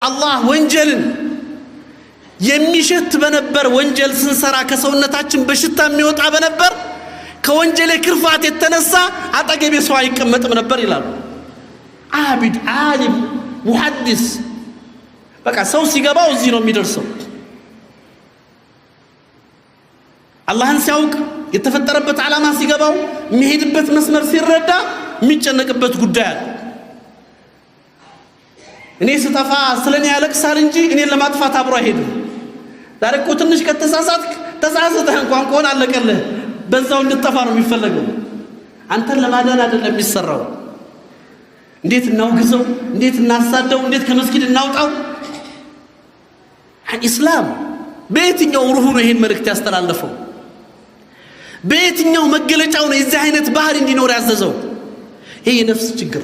አላህ ወንጀልን የሚሸት በነበር ወንጀል ስንሰራ ከሰውነታችን በሽታ የሚወጣ በነበር ከወንጀል ክርፋት የተነሳ አጠገቤ ሰው አይቀመጥም ነበር ይላሉ አቢድ ዓሊም ሙሐዲስ በቃ ሰው ሲገባው እዚህ ነው የሚደርሰው አላህን ሲያውቅ የተፈጠረበት ዓላማ ሲገባው የሚሄድበት መስመር ሲረዳ የሚጨነቅበት ጉዳይ አለ እኔ ስጠፋ ስለኔ ያለቅሳል እንጂ እኔን ለማጥፋት አብሮ አይሄድም ዛሬ እኮ ትንሽ ከተሳሳትክ ተሳስተህ እንኳን ከሆነ አለቀልህ በዛው እንድትጠፋ ነው የሚፈልገው አንተን ለማዳን አይደለም የሚሰራው እንዴት እናውግዘው እንዴት እናሳደው እንዴት ከመስጊድ እናውጣው ኢስላም በየትኛው ሩሁ ነው ይሄን መልእክት ያስተላለፈው በየትኛው መገለጫው ነው የዚህ አይነት ባህሪ እንዲኖር ያዘዘው ይሄ የነፍስ ችግር